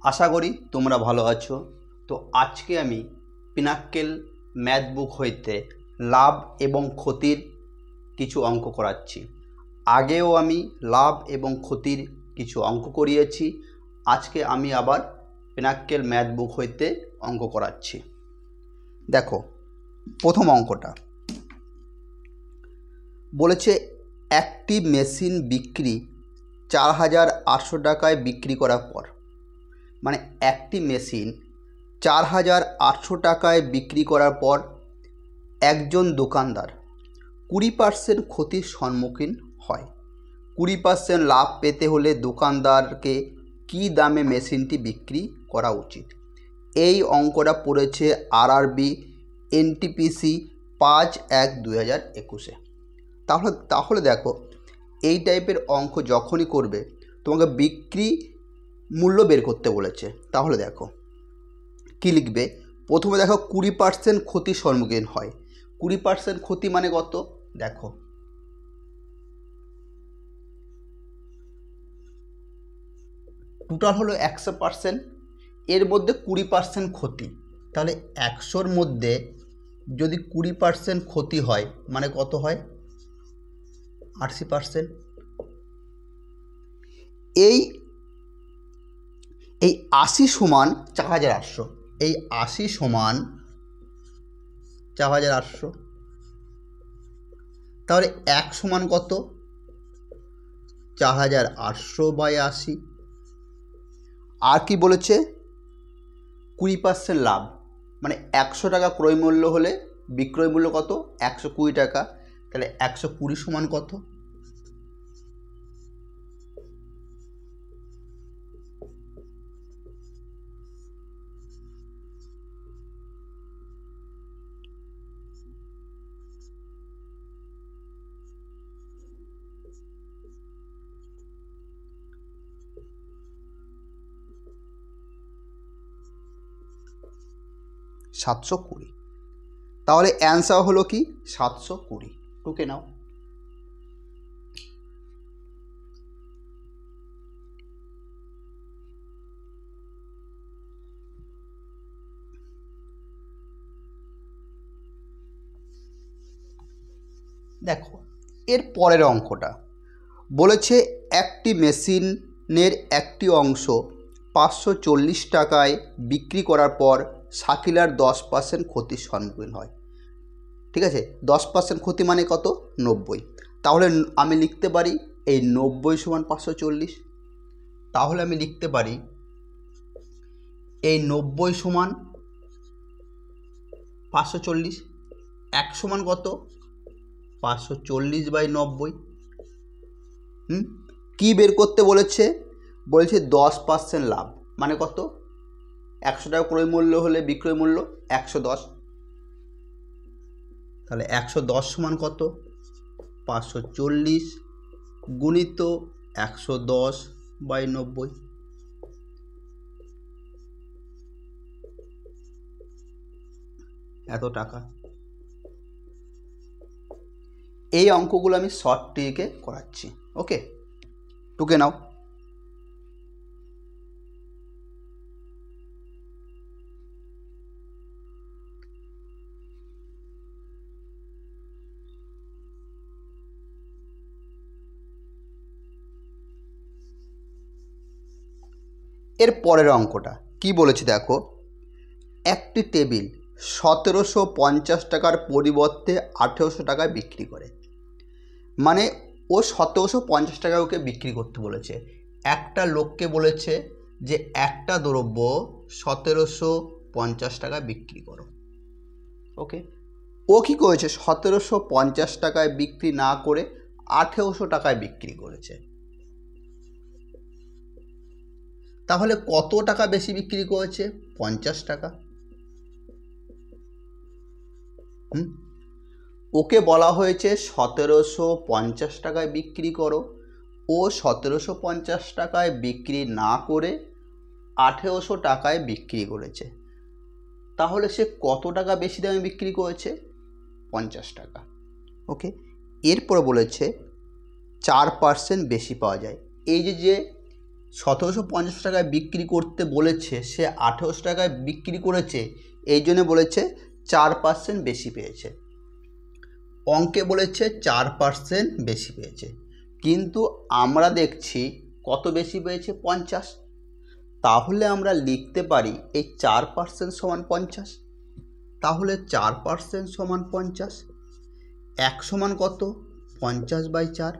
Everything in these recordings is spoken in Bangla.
আশা করি তোমরা ভালো আছো। তো আজকে আমি পিনাক্কেল ম্যাথ বুক হইতে লাভ এবং ক্ষতির কিছু অঙ্ক করাচ্ছি। আগেও আমি লাভ এবং ক্ষতির কিছু অঙ্ক করিয়েছি। আজকে আমি আবার পিনাক্কেল ম্যাথ বুক হইতে অঙ্ক করাচ্ছি। দেখো, প্রথম অঙ্কটা বলেছে একটি মেশিন বিক্রি 4,800 টাকায় বিক্রি করার পর, মানে একটি মেশিন 4,800 টাকায় বিক্রি করার পর একজন দোকানদার 20% ক্ষতির সম্মুখীন হয়। 20% লাভ পেতে হলে দোকানদারকে কী দামে মেশিনটি বিক্রি করা উচিত? এই অঙ্কটা পড়েছে আরআরবি এনটিপিসি 5/1/2021-এ। তাহলে দেখো, এই টাইপের অঙ্ক যখনই করবে তোমাকে বিক্রি মূল্য বের করতে বলেছে। তাহলে দেখো কী লিখবে। প্রথমে দেখো 20% ক্ষতির সম্মুখীন হয়। 20% ক্ষতি মানে কত? দেখো, টোটাল হলো 100%, এর মধ্যে 20% ক্ষতি। তাহলে 100-র মধ্যে যদি 20% ক্ষতি হয় মানে কত হয়? 80%। এই 80 সমান 4,800। এই 80 সমান 4,800। তাহলে 1 সমান কত? 4,800/80। আর কি বলেছে? 20% লাভ, মানে 100 টাকা ক্রয় মূল্য হলে বিক্রয় মূল্য কত? 120 টাকা। তাহলে 120 সমান কত? 720। তাহলে অ্যান্সার হলো কি? 720। টুকে নাও। দেখো, এর পরের অঙ্কটা বলেছে একটি মেশিনের একটি অংশ 540 টাকায় বিক্রি করার পর শাকিলার 10% ক্ষতির সম্মুখীন হয়। ঠিক আছে, 10% ক্ষতি মানে কত? 90। তাহলে আমি লিখতে পারি এই 90 সমান 540। তাহলে আমি লিখতে পারি এই 90 সমান 540। 1 সমান কত? 540/90। কি বের করতে বলেছে? বলেছে 10% লাভ, মানে কত? 100 টাকা ক্রয় মূল্য হলে বিক্রয় মূল্য 110। তাহলে 110 সমান কত? 540 গুণিত 110/90। এত টাকা। এই অঙ্কগুলো আমি শর্ট ট্রিকে করাচ্ছি। ওকে, টুকে নাও। এর পরের অঙ্কটা কি বলেছে দেখো, একটি টেবিল 1,750 টাকার পরিবর্তে 1,800 টাকায় বিক্রি করে। মানে ও 1,750 টাকা ওকে বিক্রি করতে বলেছে। একটা লোককে বলেছে যে একটা দ্রব্য 1,750 টাকা বিক্রি করো। ওকে, ও কী করেছে? 1,750 টাকায় বিক্রি না করে 1,800 টাকায় বিক্রি করেছে। তাহলে কত টাকা বেশি বিক্রি করেছে? 50 টাকা। ওকে বলা হয়েছে 1,750 টাকায় বিক্রি করো। ও 1,750 টাকায় বিক্রি না করে 1,800 টাকায় বিক্রি করেছে। তাহলে সে কত টাকা বেশি দামে বিক্রি করেছে? 50 টাকা। ওকে, এরপর বলেছে 4% বেশি পাওয়া যায়। এই যে 1750 টাকায় বিক্রি করতে বলেছে, সে 1800 টাকায় বিক্রি করেছে, এই জন্য বলেছে 4% বেশি পেয়েছে। অঙ্কে বলেছে 4% বেশি পেয়েছে, কিন্তু আমরা দেখছি কত বেশি পেয়েছে, 50। তাহলে আমরা লিখতে পারি এই 4% সমান 50। তাহলে 4% সমান 50, 1 সমান কত, 50/4,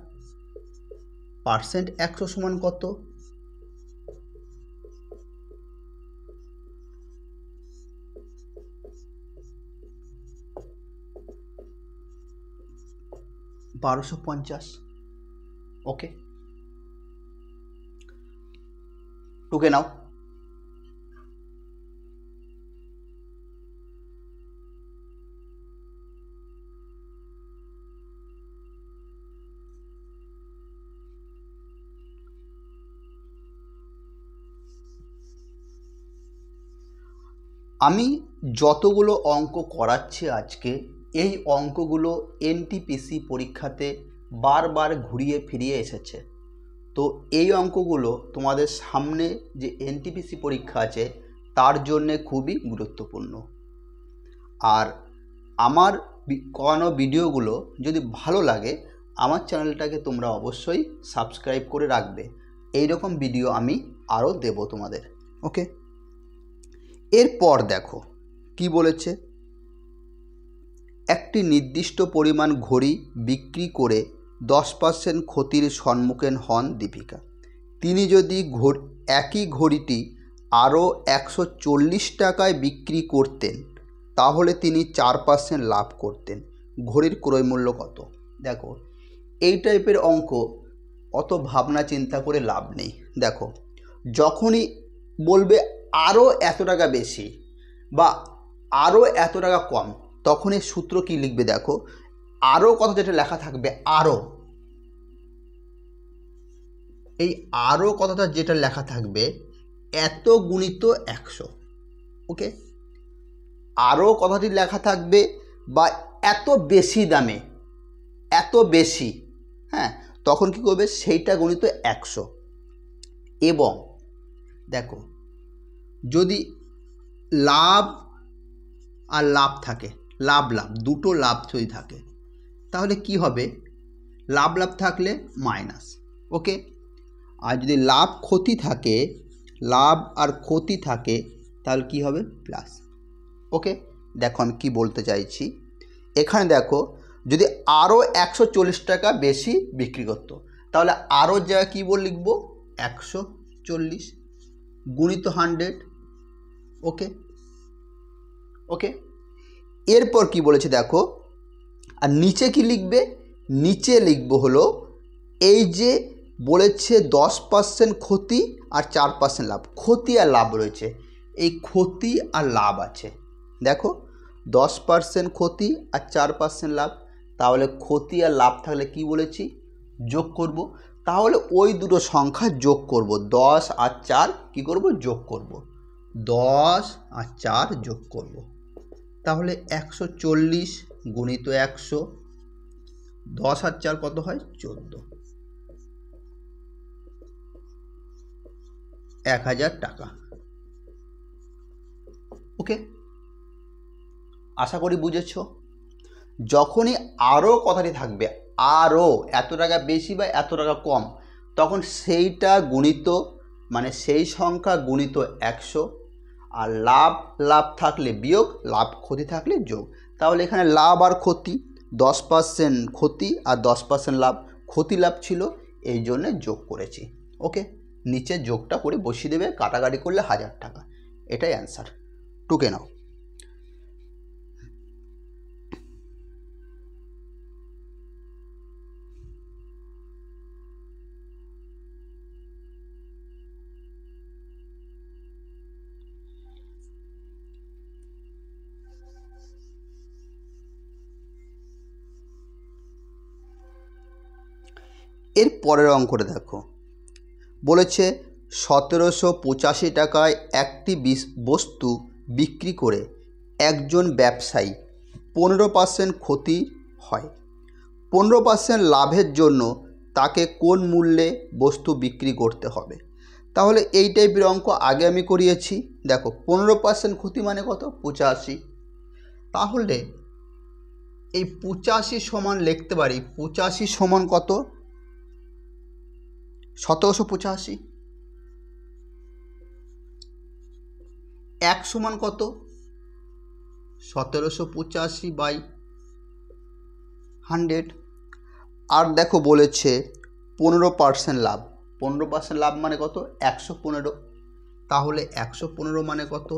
পার্সেন্ট 100 সমান কত, 1250। ওকে, টুকে নাও। আমি যতগুলো অঙ্ক করাচ্ছি আজকে, এই অঙ্কগুলো এনটিপিসি পরীক্ষাতে বারবার ঘুরিয়ে ফিরিয়ে এসেছে। তো এই অঙ্কগুলো তোমাদের সামনে যে এনটিপিসি পরীক্ষা আছে তার জন্যে খুবই গুরুত্বপূর্ণ। আর আমার করানো ভিডিওগুলো যদি ভালো লাগে, আমার চ্যানেলটাকে তোমরা অবশ্যই সাবস্ক্রাইব করে রাখবে। এই রকম ভিডিও আমি আরও দেব তোমাদের। ওকে, এরপর দেখো কি বলেছে। একটি নির্দিষ্ট পরিমাণ ঘড়ি বিক্রি করে 10% ক্ষতির সম্মুখীন হন দীপিকা। তিনি যদি একই ঘড়িটি আরও 140 টাকায় বিক্রি করতেন, তাহলে তিনি 4% লাভ করতেন। ঘড়ির ক্রয় মূল্য কত? দেখো, এই টাইপের অঙ্ক অত ভাবনা চিন্তা করে লাভ নেই। দেখো, যখনই বলবে আরও এত টাকা বেশি বা আরও এত টাকা কম, তখন এই সূত্র কি লিখবে? দেখো, আরও কথা যেটা লেখা থাকবে, আরও, এই আরও কথাটা যেটা লেখা থাকবে, এত গুণিত 100। ওকে, আরও কথাটি লেখা থাকবে বা এত বেশি দামে, এত বেশি, হ্যাঁ, তখন কি করবে? সেইটা গুণিত 100। এবং দেখো, যদি লাভ আর লাভ থাকে, লাভ দুটো লাভ যদি থাকে, তাহলে কি হবে? লাভ থাকলে মাইনাস। ওকে, আর যদি লাভ ক্ষতি থাকে, লাভ আর ক্ষতি থাকে, তাহলে কি হবে? প্লাস। ওকে, দেখো আমি কি বলতে চাইছি। এখানে দেখো, যদি আরও 140 টাকা বেশি বিক্রি করতো, তাহলে আরও জায়গায় কী লিখব? 140 গুণিত 100। ওকে, ওকে, এরপর কি বলেছে দেখো, আর নিচে কি লিখবে? নিচে লিখব হলো, এই যে বলেছে 10% ক্ষতি আর 4% লাভ, ক্ষতি আর লাভ রয়েছে, এই ক্ষতি আর লাভ আছে। দেখো, 10% ক্ষতি আর 4% লাভ, তাহলে ক্ষতি আর লাভ থাকলে কি বলেছি? যোগ করব। তাহলে ওই দুটো সংখ্যা যোগ করব, 10 আর 4 কি করব? যোগ করব, 10 আর 4 যোগ করব। তাহলে 140 গুণিত 100, 10 আর 4 কত হয়? 14, 1000 টাকা। ওকে, আশা করি বুঝেছ। যখনই আরও কথাটি থাকবে, আরও এত টাকা বেশি বা এত টাকা কম, তখন সেইটা গুণিত, মানে সেই সংখ্যা গুণিত 100, আর লাভ থাকলে বিয়োগ, লাভ ক্ষতি থাকলে যোগ। তাহলে এখানে লাভ আর ক্ষতি, 10% ক্ষতি আর 10% লাভ, ক্ষতি লাভ ছিল, এই জন্যে যোগ করেছি। ওকে, নিচে যোগটা করে বসিয়ে দেবে, কাটাকাটি করলে 1000 টাকা, এটাই অ্যান্সার। টুকে নাও। এর পরের অঙ্কটা দেখো, বলেছে 1785 টাকায় একটি বস্তু বিক্রি করে একজন ব্যবসায়ী 15% ক্ষতি হয়। 15% লাভের জন্য তাকে কোন মূল্যে বস্তু বিক্রি করতে হবে? তাহলে এই টাইপের অঙ্ক আগে আমি করিয়েছি। দেখো 15% ক্ষতি মানে কত? 85। তাহলে এই 85 সমান লিখতে পারি 85 সমান কত? 1785। 1 সমান কত? 1785/100। আর দেখো বলেছে 15% লাভ। 15% লাভ মানে কত? 115। তাহলে 115 মানে কত?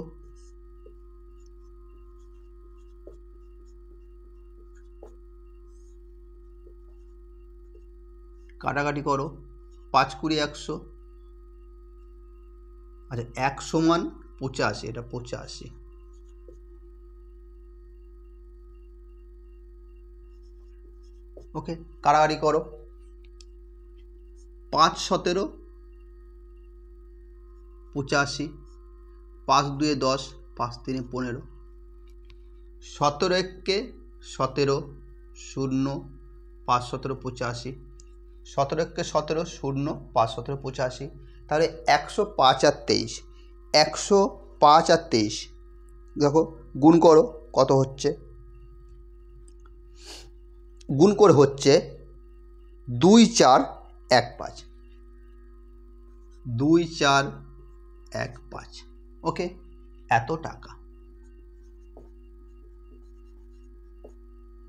কাটাকাটি করো, 5 × 100। আচ্ছা 1 সমান 85, এটা 85। ওকে, কাটাকাটি করো, 5 × 17 85, 5 × 2 = 10, 5 × 3 = 15, 17 × 1 = 17, 0, 5 × 17 = 85, 17 × 1 = 17, 0, 5 × 17 = 85। তাহলে 105 আর 23, 105 আর 23 দেখো গুণ করো, কত হচ্ছে? গুণ করে হচ্ছে 2415, 2415। ওকে, এত টাকা।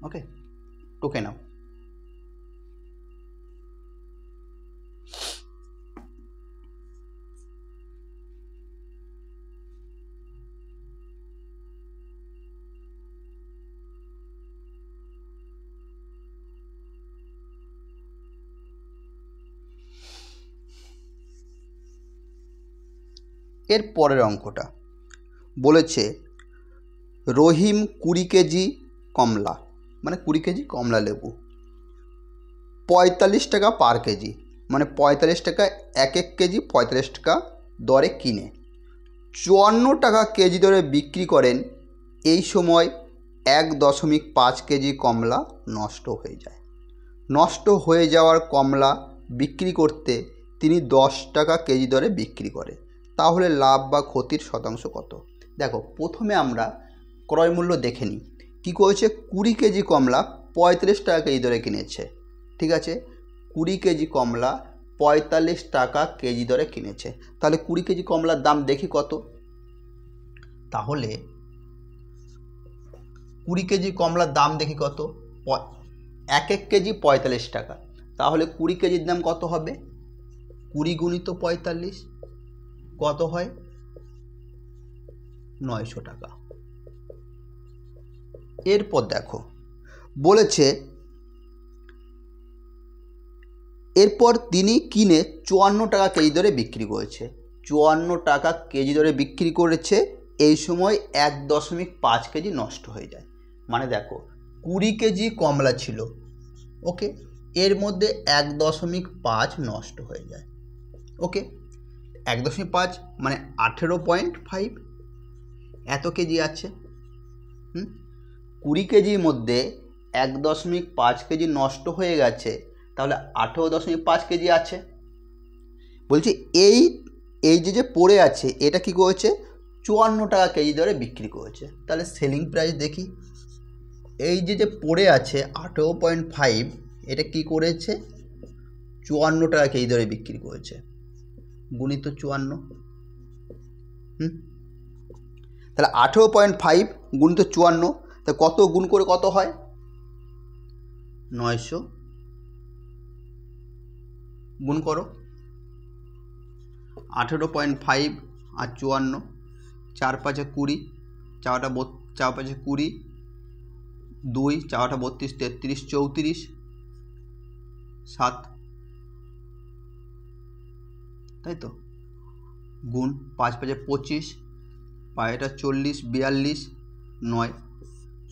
ওকে, টুকে নাও। এর পরের অঙ্কটা বলেছে রহিম 20 কেজি কমলা, মানে 20 কেজি কমলা লেবু 45 টাকা পার কেজি, মানে 45 টাকা এক কেজি 45 টাকা দরে কিনে 54 টাকা কেজি দরে বিক্রি করেন। এই সময় 1.5 কেজি কমলা নষ্ট হয়ে যায়। নষ্ট হয়ে যাওয়ার কমলা বিক্রি করতে তিনি 10 টাকা কেজি দরে বিক্রি করে, তাহলে লাভ বা ক্ষতির শতাংশ কত? দেখো প্রথমে আমরা ক্রয় মূল্য দেখে নিই। কী করেছে? 20 কেজি কমলা 45 টাকা কেজি দরে কিনেছে। ঠিক আছে, 20 কেজি কমলা 45 টাকা কেজি দরে কিনেছে। তাহলে 20 কেজি কমলার দাম দেখি কত? তাহলে 20 কেজি কমলার দাম দেখি কত? এক কেজি 45 টাকা। তাহলে 20 কেজির দাম কত হবে? 20 × 45 কত হয়? 900 টাকা। এরপর দেখো বলেছে এরপর তিনি কিনে 54 টাকা কেজি দরে বিক্রি করেছে। 54 টাকা কেজি দরে বিক্রি করেছে, এই সময় 1.5 কেজি নষ্ট হয়ে যায়। মানে দেখো 20 কেজি কমলা ছিল, ওকে, এর মধ্যে 1.5 নষ্ট হয়ে যায়। ওকে, 1.5 মানে 18.5, এত কেজি আছে। 20 কেজির মধ্যে 1.5 কেজি নষ্ট হয়ে গেছে, তাহলে 18.5 কেজি আছে। বলছি এই যে পড়ে আছে এটা কি করেছে? 54 টাকা কেজি দরে বিক্রি করেছে। তাহলে সেলিং প্রাইস দেখি। এই যে পড়ে আছে 18.5, এটা কি করেছে? 54 টাকা কেজি দরে বিক্রি করেছে, গুণিত 54। তাহলে 18.5 গুণিত 54, তা কত গুণ করে কত হয়? 900। গুণ করো 18.5 আর 54, 4 × 5 = 20, 4 × 5 = 20, 2 4 × 32 33 34 7, তাই তো? গুণ 5 × 5 = 25, 5 × 40 42 9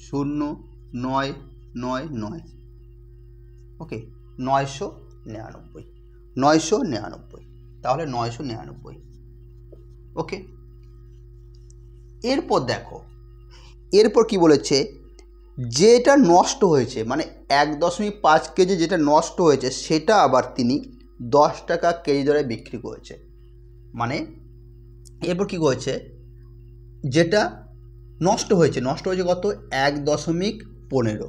0 9 9 9। ওকে, 999, 999, তাহলে 999। ওকে, এরপর দেখো এরপর কি বলেছে? যেটা নষ্ট হয়েছে, মানে 1.5 কেজি যেটা নষ্ট হয়েছে সেটা আবার তিনি 10 টাকা কেজি দরে বিক্রি করেছে। মানে এরপর কী করেছে, যেটা নষ্ট হয়েছে কত 1.15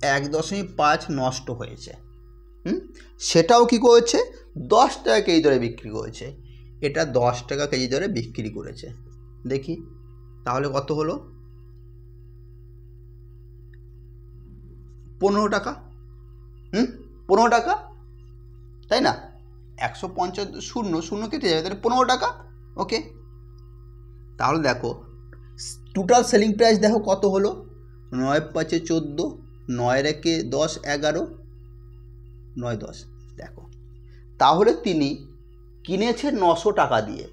1.5 নষ্ট হয়েছে। সেটাও কি করেছে 10 টাকা কেজি দরে বিক্রি করেছে। এটা 10 টাকা কেজি দরে বিক্রি করেছে। দেখি তাহলে কত হলো, 15 টাকা। 15 টাকা, তাই না? 150 শূন্য কেটে যাবে, তাহলে 15 টাকা। ওকে, তাহলে দেখো টোটাল সেলিং প্রাইস দেখো কত হলো, 9 5 14, 9 1 10 11, 9 10। দেখো তাহলে তিনি কিনেছে 900 টাকা দিয়ে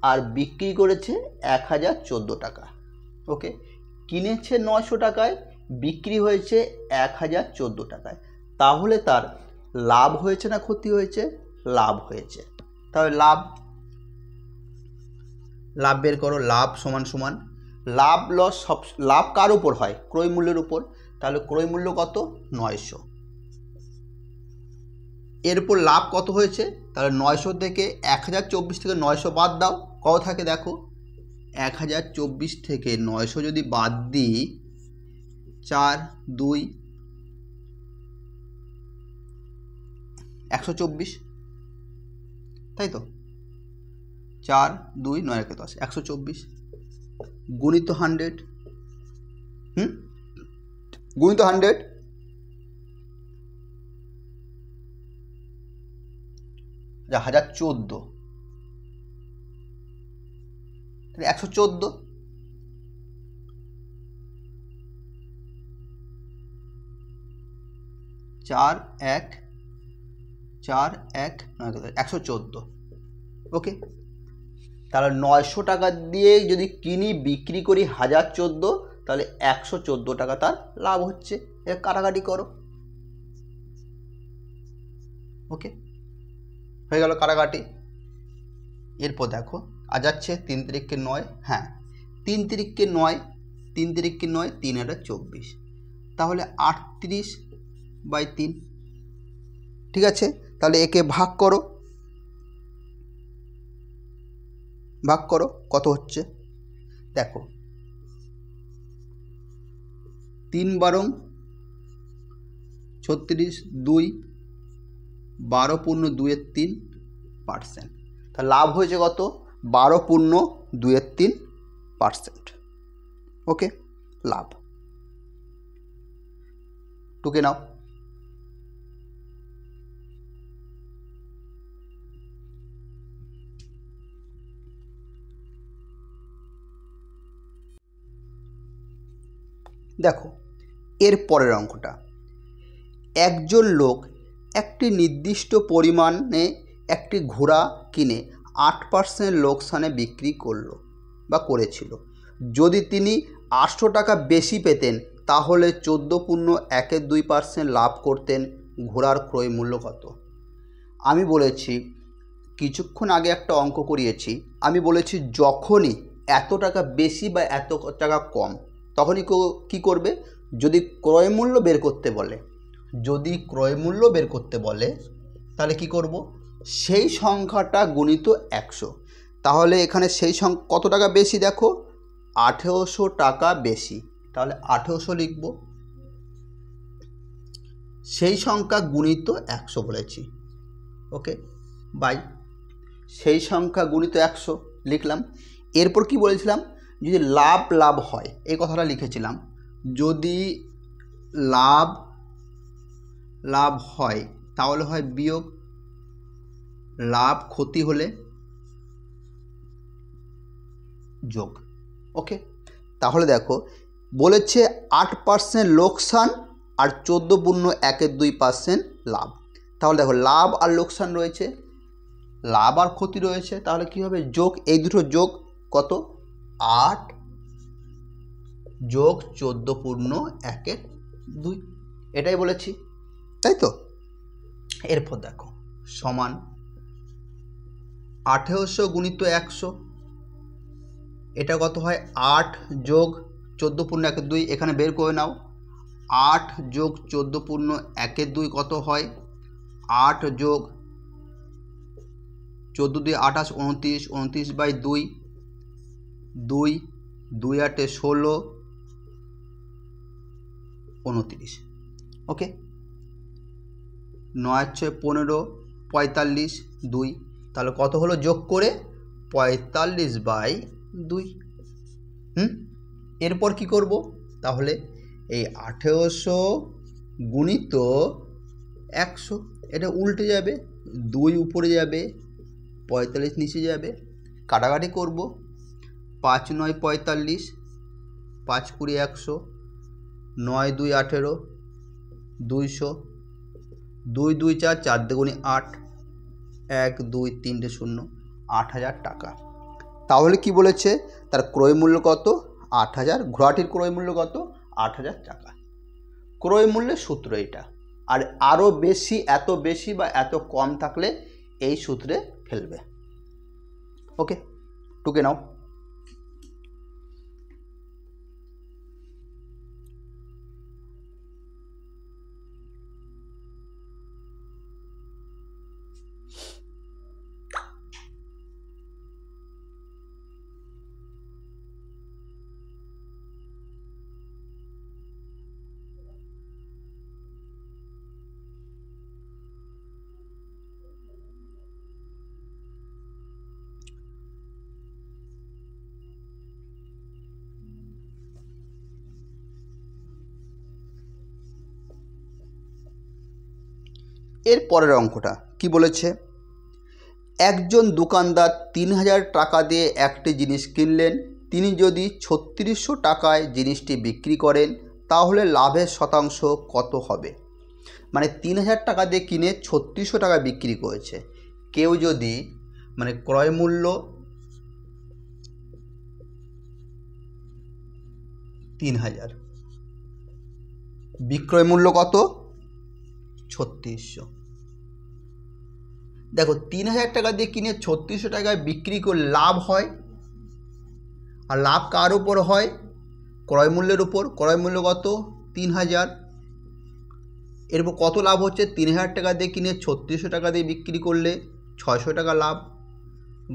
আর বিক্রি করেছে 1014 টাকা। ওকে, কিনেছে 900 টাকায়, বিক্রি হয়েছে 1014 টাকায়। তাহলে তার লাভ হয়েছে না ক্ষতি হয়েছে? লাভ হয়েছে। তাহলে লাভ বের করো। লাভ সমান সমান লাভ লস, সব লাভ কার উপর হয়? ক্রয় মূল্যের উপর। তাহলে ক্রয় মূল্য কত? 900। এরপর লাভ কত হয়েছে? তাহলে 900 থেকে 1024 থেকে 900 বাদ দাও, কত থাকে দেখো, 1024 থেকে 900 যদি বাদ দিই, 4 2 124, তাই তো? 4 2 9 1 10, 124 গুণিত 100, গুণিত 100, 1014, তাহলে 114। 4 1 4 1 9 114। ওকে, তাহলে 900 টাকা দিয়ে যদি কিনি, বিক্রি করি 1014, তাহলে 114 টাকা তার লাভ হচ্ছে। এর কাটাকাটি করো। ওকে, হয়ে গেল কাটাকাটি। এরপর দেখো আজ যাচ্ছে 3 তারিখকে 9, হ্যাঁ 3 তারিখকে 9, 3 তারিখকে 9, 3 এটা 24, তাহলে 38/3। ঠিক আছে, তাহলে একে ভাগ করো, কত হচ্ছে দেখো, 3 12 36, 2 12 পূর্ণ 2/3%। তা লাভ হয়েছে কত? 12 পূর্ণ 2/3%। ওকে, লাভ টুকে নাও। দেখো এর পরের অঙ্কটা, একজন লোক একটি নির্দিষ্ট পরিমাণে একটি ঘোড়া কিনে 8% লোকসানে বিক্রি করলো বা করেছিল। যদি তিনি 800 টাকা বেশি পেতেন তাহলে 14.12% লাভ করতেন। ঘোড়ার ক্রয় মূল্য কত? আমি বলেছি কিছুক্ষণ আগে একটা অঙ্ক করিয়েছি, আমি বলেছি যখনই এত টাকা বেশি বা এত টাকা কম, তখনই কী করবে? যদি ক্রয় মূল্য বের করতে বলে, তাহলে কি করব? সেই সংখ্যাটা গুণিত 100। তাহলে এখানে সেই সংখ্যা কত টাকা বেশি দেখো, 1800 টাকা বেশি, তাহলে 1800 লিখব। সেই সংখ্যা গুণিত 100 বলেছি। ওকে, বাই সেই সংখ্যা গুণিত 100 লিখলাম। এরপর কি বলেছিলাম? যদি লাভ হয়, এই কথাটা লিখেছিলাম, যদি লাভ হয় তাহলে হয় বিয়োগ, লাভ ক্ষতি হলে যোগ। ওকে, তাহলে দেখো বলেছে 8% লোকসান আর 14.12% লাভ। তাহলে দেখো লাভ আর লোকসান রয়েছে, লাভ আর ক্ষতি রয়েছে, তাহলে কি হবে? যোগ, এই দুটো যোগ কত? 8 যোগ 14.12, এটাই বলেছি, তাই তো? এরপর দেখো সমান 1800 গুণিত 100, এটা কত হয়? 8 যোগ 14.12, এখানে বের করে নাও। 8 যোগ 14.12 কত হয়? 8 যোগ 14 2 28 29, 29 বাই 2, 2 2 8 16 29। ওকে, 9 6 15 45 2, তাহলে কত হলো যোগ করে 45 বাই 2। এরপর কি করব, তাহলে এই 1800 গুণিত 100, এটা উল্টে যাবে, 2 উপরে যাবে, 45 নিচে যাবে, কাটাকাটি করব। 5 9 45, 5 20 100, 9 2 18, 200, 2 2 4, 4 দুগুণে 8, 1 2 3 0, 8000 টাকা। তাহলে কি বলেছে, তার ক্রয় মূল্য কত? 8000। ঘোড়াটির ক্রয় মূল্য কত? 8000 টাকা। ক্রয় মূল্যের সূত্র এটা। আর আরও বেশি, এত বেশি বা এত কম থাকলে এই সূত্রে ফেলবে। ওকে, টুকে নাও। এর পরের অঙ্কটা কি বলেছে, একজন দোকানদার 3000 টাকা দিয়ে একটি জিনিস কিনলেন। তিনি যদি 3600 টাকায় জিনিসটি বিক্রি করেন তাহলে লাভের শতাংশ কত হবে? মানে 3000 টাকা দিয়ে কিনে 3600 টাকায় বিক্রি করেছে। কেউ যদি মানে ক্রয় মূল্য 3000, বিক্রয় মূল্য কত? 3600। দেখো 3000 টাকা দিয়ে কিনে 3600 টাকায় বিক্রি করে লাভ হয়। আর লাভ কার উপর হয়? ক্রয় মূল্যের উপর। ক্রয় মূল্য কত? 3000। এরপর কত লাভ হচ্ছে? 3000 টাকা দিয়ে কিনে 3600 টাকা দিয়ে বিক্রি করলে 600 টাকা লাভ,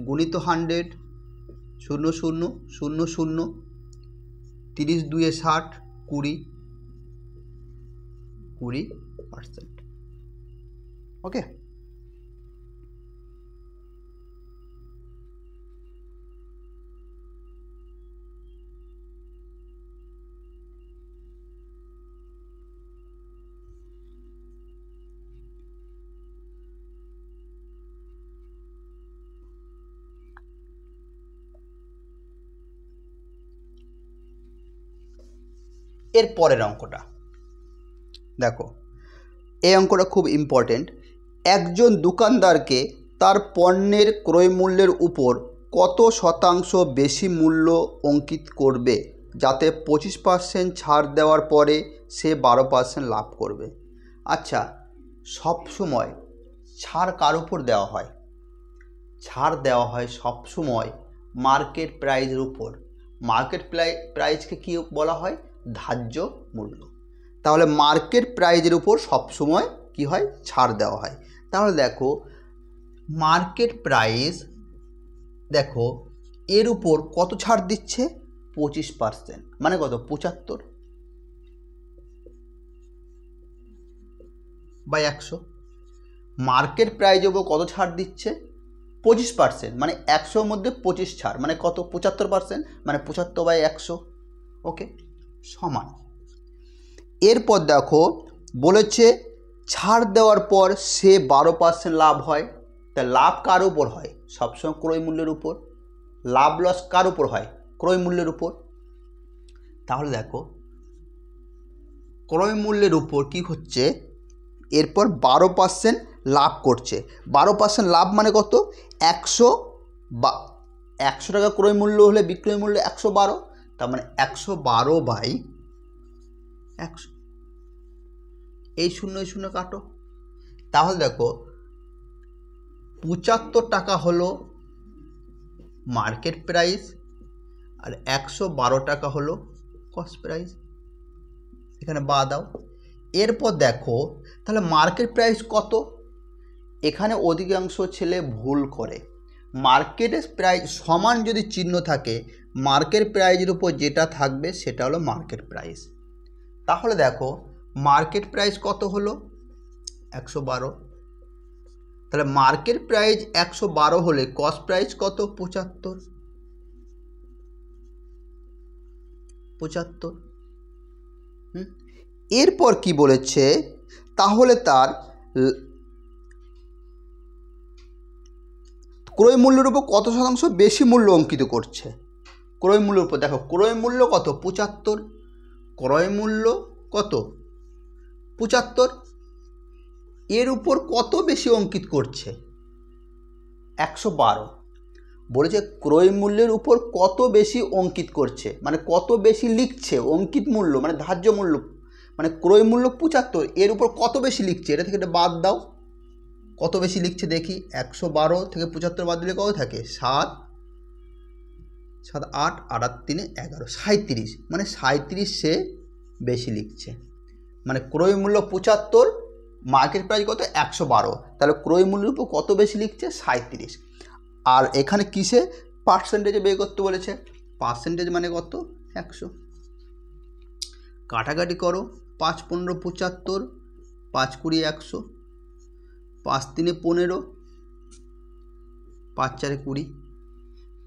গুণিত 100, 0 0 0 0, 30 2 60, 20%। ওকে, এর পরের অঙ্কটা দেখো, এই অঙ্কটা খুব ইম্পর্টেন্ট। একজন দোকানদারকে তার পণ্যের ক্রয় মূল্যের উপর কত শতাংশ বেশি মূল্য অঙ্কিত করবে যাতে 25% ছাড় দেওয়ার পরে সে 12% লাভ করবে? আচ্ছা, সব সময় ছাড় কার উপর দেওয়া হয়? ছাড় দেওয়া হয় সব সময় মার্কেট প্রাইসের উপর। মার্কেট প্রাইসকে কি বলা হয়? ধার্য মূল্য। তাহলে মার্কেট প্রাইসের উপর সবসময় কি হয়? ছাড় দেওয়া হয়। তাহলে দেখো মার্কেট প্রাইস, দেখো এর উপর কত ছাড় দিচ্ছে? 25%, মানে কত? 75 বাই 100। মার্কেট প্রাইসের উপর কত ছাড় দিচ্ছে? 25%, মানে 100-র মধ্যে 25 ছাড়, মানে কত? 75%, মানে 75 বাই 100। ওকে, সমান। এরপর দেখো বলেছে ছাড় দেওয়ার পর সে 12% লাভ হয়। তা লাভ কার উপর হয়? সবসময় ক্রয় মূল্যের উপর। লাভ লস কার উপর হয়? ক্রয় মূল্যের উপর। তাহলে দেখো ক্রয় মূল্যের উপর কি হচ্ছে, এরপর 12% লাভ করছে। 12% লাভ মানে কত? 100 টাকা ক্রয় মূল্য হলে বিক্রয় মূল্য 112, তার মানে 112 বাই 100। এই 0 0 কাটো। তাহলে দেখো 75 টাকা হলো মার্কেট প্রাইস আর 112 টাকা হলো কস্ট প্রাইস। এখানে বাদ দাও। এরপর দেখো তাহলে মার্কেট প্রাইস কত? এখানে অধিকাংশ ছেলে ভুল করে। মার্কেটের প্রাইস সমান যদি চিহ্ন থাকে, মার্কেট প্রাইজের উপর যেটা থাকবে সেটা হলো মার্কেট প্রাইস। তাহলে দেখো মার্কেট প্রাইস কত হলো 112, তাহলে মার্কেট প্রাইস 112 হলে কস্ট প্রাইস কত 75। এরপর কি বলেছে, তাহলে তার ক্রয় মূল্যের উপর কত শতাংশ বেশি মূল্য অঙ্কিত করছে। ক্রয় মূল্যের উপর দেখো ক্রয় মূল্য কত 75, ক্রয় মূল্য কত 75, এর উপর কত বেশি অঙ্কিত করছে 112। বলেছে ক্রয় মূল্যের উপর কত বেশি অঙ্কিত করছে, মানে কত বেশি লিখছে, অঙ্কিত মূল্য মানে ধার্য মূল্য, মানে ক্রয় মূল্য 75, এর উপর কত বেশি লিখছে, এটা থেকে এটা বাদ দাও, কত বেশি লিখছে দেখি। 112 থেকে 75 বাদ দিলে কত থাকে 7, 7 8 8 3 11, 37, মানে 37 সে বেশি লিখছে। মানে ক্রয় মূল্য 75, মার্কেট প্রাইস কত 112, তাহলে ক্রয় মূল্যের উপর কত বেশি লিখছে 37। আর এখানে কিসে পার্সেন্টেজে বের করতে বলেছে, পার্সেন্টেজ মানে কত 100। কাটাকাটি করো, 5 15 75, 5 20 100, 5 3 15, 5 4 20।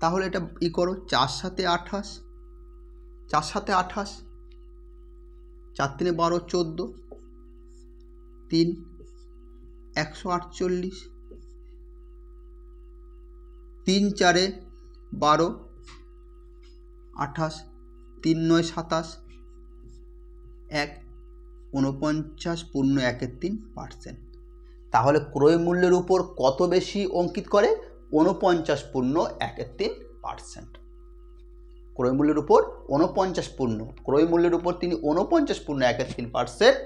তাহলে এটা করো 4 7 28, 4 7 28, 4 3 12 14, 3 148, 3 4 12 28, 3 9 27, 1 49 পূর্ণ 1/3%। তাহলে ক্রয় মূল্যের উপর কত বেশি অঙ্কিত করে 49 পূর্ণ 1/3%। ক্রয় মূল্যের উপর 49 পূর্ণ, ক্রয় মূল্যের উপর তিনি 49 পূর্ণ 1/3%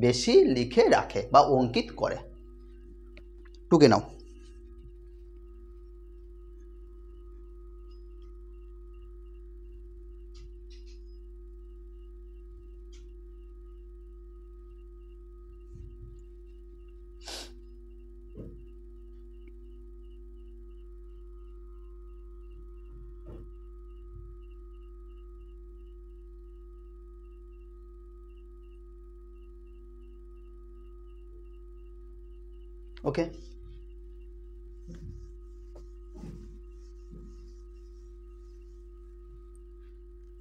বেশি লিখে রাখে বা অঙ্কিত করে। টুকে নাও। ওকে,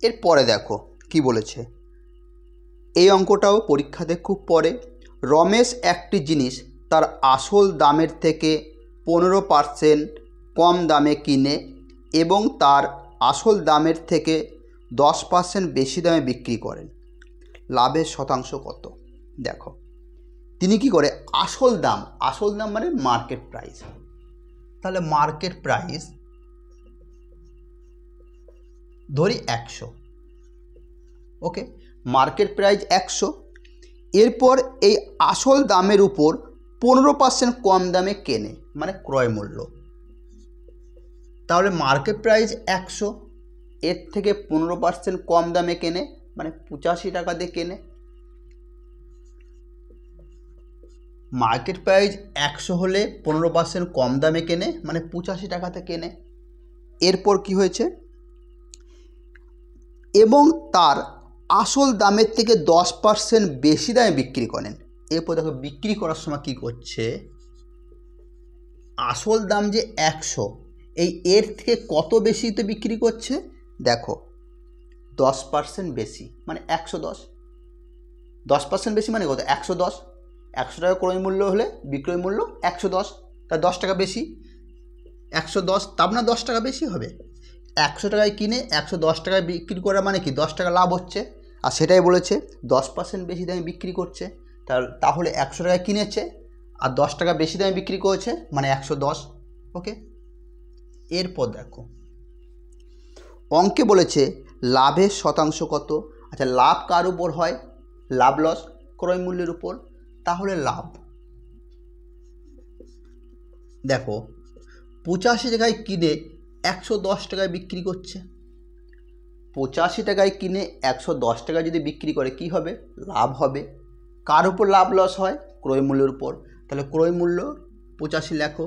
এরপরে দেখো কি বলেছে, এই অঙ্কটাও পরীক্ষাতে খুব পড়ে। রমেশ একটি জিনিস তার আসল দামের থেকে 15% কম দামে কিনে এবং তার আসল দামের থেকে 10% বেশি দামে বিক্রি করেন, লাভের শতাংশ কত। দেখো তিনি কি করে, আসল দাম মানে মার্কেট প্রাইস, তাহলে মার্কেট প্রাইস ধরি 100, ওকে, মার্কেট প্রাইস 100, এরপর এই আসল দামের উপর 15% কম দামে কেনে মানে ক্রয় মূল্য, তাহলে মার্কেট প্রাইস 100, এর থেকে 15% কম দামে কেনে মানে 85 টাকা দিয়ে কেনে। মার্কেট প্রাইস 100 হলে 15% কম দামে কেনে মানে 85 টাকাতে কেনে। এরপর কি হয়েছে, এবং তার আসল দামের থেকে 10% বেশি দামে বিক্রি করেন। এরপর দেখো বিক্রি করার সময় কি করছে, আসল দাম যে 100, এই এর থেকে কত বেশিতে বিক্রি করছে, দেখো 10% বেশি মানে 110, 10% বেশি মানে কত 110, 100 টাকা ক্রয় মূল্য হলে বিক্রয় মূল্য 110, তার 10 টাকা বেশি, 110, তার না 10 টাকা বেশি হবে। 100 টাকায় কিনে 110 টাকায় বিক্রি করা মানে কি 10 টাকা লাভ হচ্ছে, আর সেটাই বলেছে 10% বেশি দামে বিক্রি করছে, তাহলে 100 টাকায় কিনেছে আর 10 টাকা বেশি দামে বিক্রি করেছে মানে 110। ওকে, এরপর দেখো অঙ্কে বলেছে লাভের শতাংশ কত। আচ্ছা, লাভ কার উপর হয়, লাভ লস ক্রয় মূল্যের উপর, তাহলে লাভ দেখো 85 টাকায় কিনে 110 টাকায় বিক্রি করছে, 85 টাকায় কিনে 110 টাকায় যদি বিক্রি করে কি হবে, লাভ হবে। কার উপর লাভ লস হয়, ক্রয় মূল্যের উপর, তাহলে ক্রয় মূল্য 85 লেখো।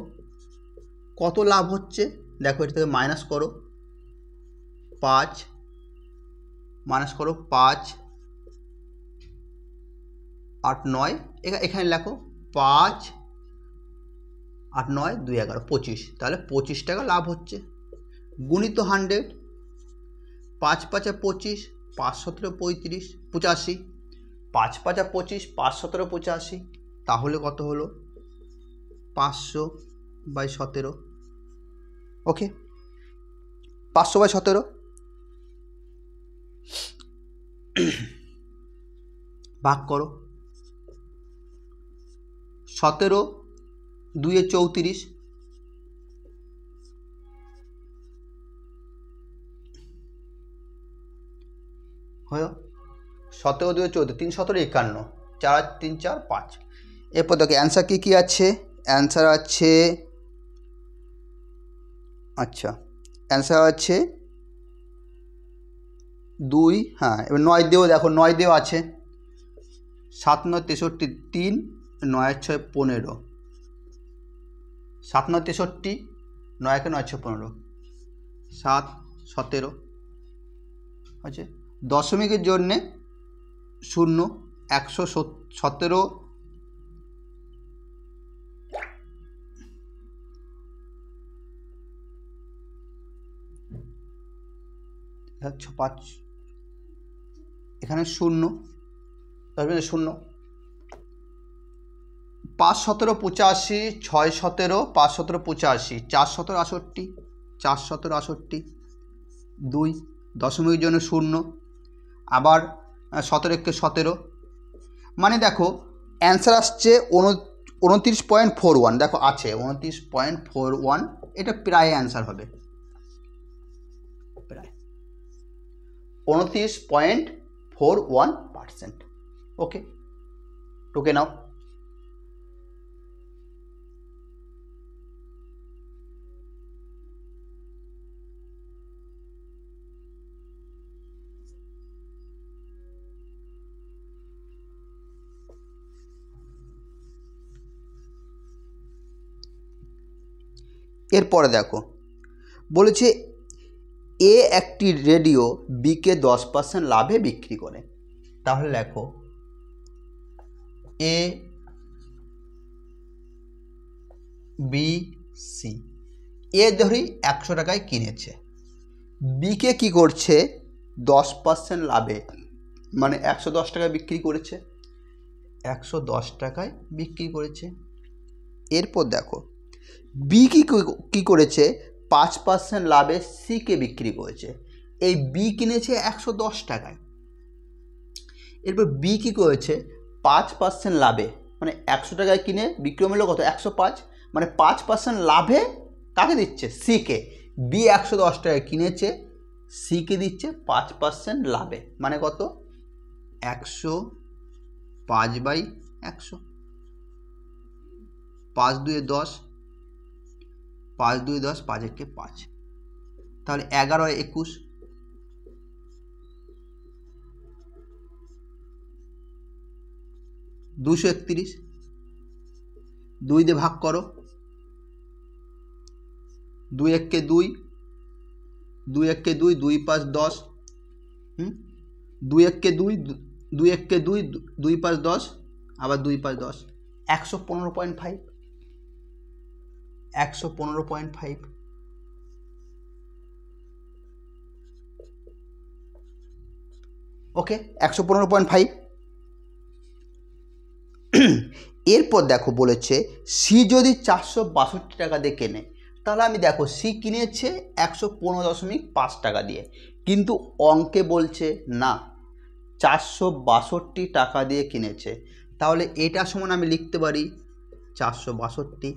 কত লাভ হচ্ছে দেখো, এটা থেকে মাইনাস করো 5, মাইনাস করো 5 8 9, এখানে লেখো 5 8 9 2 11 25, তাহলে 25 টাকা লাভ হচ্ছে। গুণিত 100, 5 5 25, 5 17 35 85, 5 5 25, 5 17 85, তাহলে কত হলো 500/17। ওকে, 500/17 ভাগ করো 17 2 34, হয় 17 2 14, 3 17 51, 4 3 4 5। এরপর দেখো অ্যান্সার কী আছে। অ্যান্সার আছে, আচ্ছা অ্যান্সার আছে 2, হ্যাঁ এবার 9 দিয়েও দেখো, 9 দিয়েও আছে 7 9 63 3, 9 6 15, 7 9 63, 9 1 9 6 15, 7 17 আছে। দশমিকের জন্যে 0, 117 5, এখানে 0, 0, 5 17 85, 6 17, 5 17 85, 4 17 68, 4 17 68, 2 দশমিকের জন্য 0, আবার 17 1 17, মানে দেখো অ্যান্সার আসছে 29.41। দেখো আছে 29.41, এটা প্রায় অ্যান্সার হবে, প্রায় 29.41%। ওকে, টুকে নাও। এরপরে দেখো বলেছে এ একটি রেডিও বিকে 10% লাভে বিক্রি করে। তাহলে লেখো এ বি সি, এ ধরি 100 টাকায় কিনেছে, বিকে কি করছে 10% লাভে, মানে 110 টাকায় বিক্রি করেছে, 110 টাকায় বিক্রি করেছে। এরপর দেখো বি কী করেছে 5% লাভে সিকে বিক্রি করেছে। এই বি কিনেছে 110 টাকায়, এরপর বি কী করেছে 5% লাভে, মানে 100 টাকায় কিনে বিক্রয় মূল্য কত 105, মানে 5% লাভে কাকে দিচ্ছে সিকে। বি 110 টাকায় কিনেছে, সিকে দিচ্ছে 5% লাভে, মানে কত 105/100, 5 2 10, 5 2 10, 5 1 5, তাহলে 11 21, 231, 2 দিয়ে ভাগ করো, 2 1 2, 2 1 2, 2 5 10, 2 1 2, 2 1 2, 2 5 10, আবার 2 5 10, 115.5, 115.5। ওকে, 115.5। এরপর দেখো বলেছে সি যদি 462 টাকা দিয়ে কেনে, তাহলে আমি দেখো সি কিনেছে 115.5 টাকা দিয়ে, কিন্তু অঙ্কে বলছে না 462 টাকা দিয়ে কিনেছে, তাহলে এটা সমান আমি লিখতে পারি 462।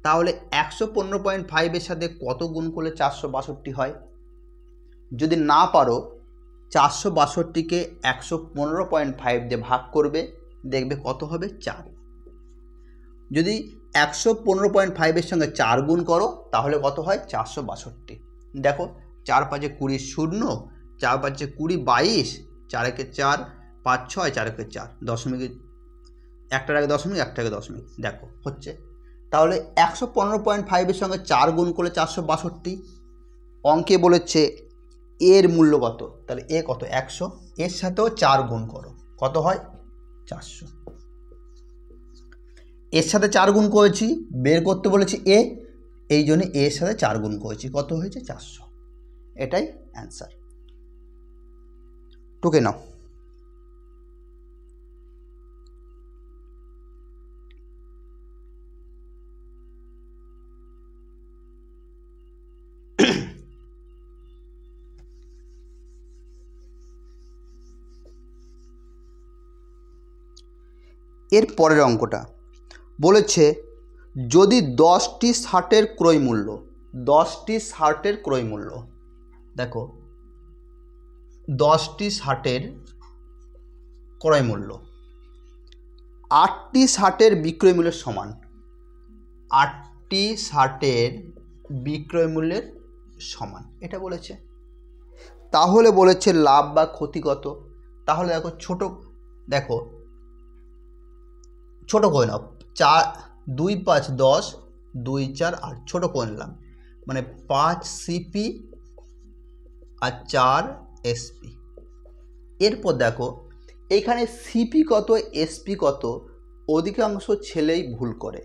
তাহলে 115.5-এর সাথে কত গুণ করলে 462 হয়? যদি না পারো 462কে 115.5 দিয়ে ভাগ করবে, দেখবে কত হবে 4। যদি 115.5-এর সঙ্গে 4 গুণ করো তাহলে কত হয় 462। দেখো 4 5 20 0, 4 5 20 22, 4 1 4, 5 6, 4 1 4, দশমিক একটার আগে দশমিক, একটার আগে দশমিক, দেখো হচ্ছে। তাহলে 115.5 সঙ্গে 4 গুণ করলে 462। অঙ্কে বলেছে এর মূল্য কত, তাহলে এ কত 100, এর সাথেও 4 গুণ করো, কত হয় 400। এর সাথে 4 গুণ করেছি, বের করতে বলেছি এ, এই জন্য এর সাথে 4 গুণ করেছি, কত হয়েছে 400। এটাই অ্যান্সার। টুকে নাও। এর পরের অঙ্কটা বলেছে যদি 10টি শার্টের ক্রয় মূল্য, 10টি শার্টের ক্রয় মূল্য, দেখো 10টি শার্টের ক্রয় মূল্য 8টি শার্টের বিক্রয় মূল্যের সমান, 8টি শার্টের বিক্রয় মূল্যের সমান, এটা বলেছে। তাহলে বলেছে লাভ বা ক্ষতি কত। তাহলে দেখো ছোট করে নাও, 4 2 5 10 2 4 8, ছোট করে নিলাম, মানে 5 সিপি আর 4 এসপি। এরপর দেখো এইখানে সিপি কত এসপি কত অধিকাংশ ছেলেই ভুল করে।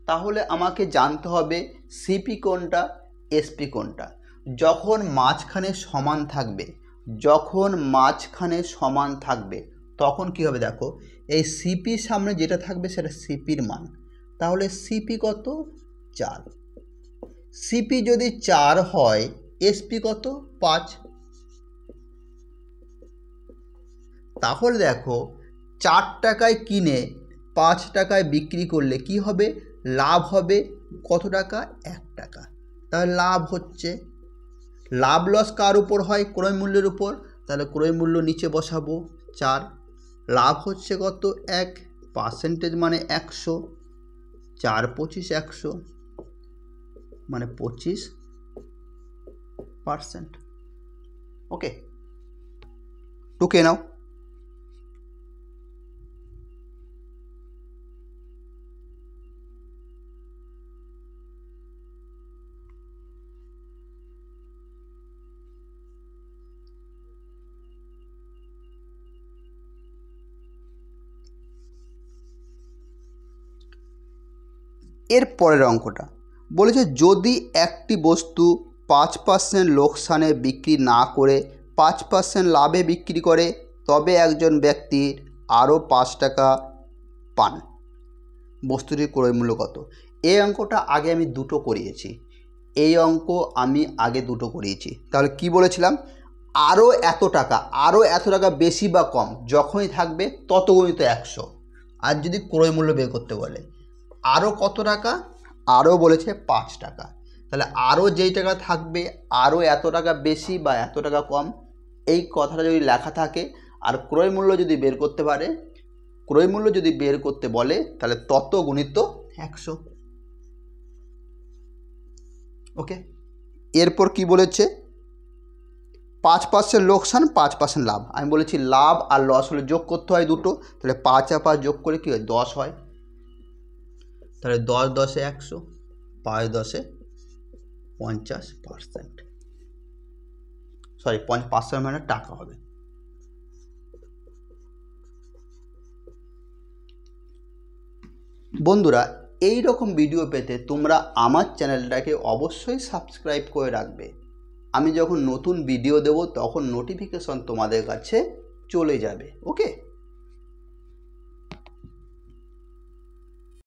তাহলে আমাকে জানতে হবে সিপি কোনটা এসপি কোনটা। যখন মাঝখানে সমান থাকবে, যখন মাঝখানে সমান থাকবে তখন কি হবে, দেখো এই সিপির সামনে যেটা থাকবে সেটা সিপির মান। তাহলে সিপি কত 4, সিপি যদি 4 হয় এসপি কত 5। তাহলে দেখো 4 টাকায় কিনে 5 টাকায় বিক্রি করলে কি হবে, লাভ হবে কত টাকা 1 টাকা। তাহলে লাভ হচ্ছে, লাভ লস কার উপর হয়, ক্রয় মূল্যের উপর। তাহলে ক্রয় মূল্য নিচে বসাবো 4, লাভ হচ্ছে কত 1, পার্সেন্টেজ মানে 100, 4 25 100 মানে 25%। ওকে, টুকে নাও। এর পরের অঙ্কটা বলেছে যদি একটি বস্তু 5% লোকসানে বিক্রি না করে 5% লাভে বিক্রি করে তবে একজন ব্যক্তির আরও 5 টাকা পান, বস্তুটির ক্রয় মূল্য কত। এই অঙ্কটা আগে আমি দুটো করিয়েছি, এই অঙ্ক আমি আগে দুটো করিয়েছি। তাহলে কি বলেছিলাম, আরও এত টাকা বেশি বা কম যখনই থাকবে তত গুণিত 100। আর যদি ক্রয় মূল্য বের করতে বলে আরও কত টাকা, আরও বলেছে 5 টাকা। তাহলে আরও যেই টাকা থাকবে আরও এত টাকা বেশি বা এত টাকা কম, এই কথাটা যদি লেখা থাকে আর ক্রয় মূল্য যদি বের করতে পারে, ক্রয় মূল্য যদি বের করতে বলে তাহলে তত গুণিত 100। ওকে, এরপর কি বলেছে 5% লোকসান 5% লাভ। আমি বলেছি লাভ আর লস হলে যোগ করতে হয় দুটো, তাহলে 5 আর 5 যোগ করে কী হয় 10 হয়। তাহলে 10 10 100, 5 10 50%, সরি 5% মানে টাকা হবে। বন্ধুরা এই রকম ভিডিও পেতে তোমরা আমার চ্যানেলটাকে অবশ্যই সাবস্ক্রাইব করে রাখবে। আমি যখন নতুন ভিডিও দেব তখন নোটিফিকেশন তোমাদের কাছে চলে যাবে। ওকে।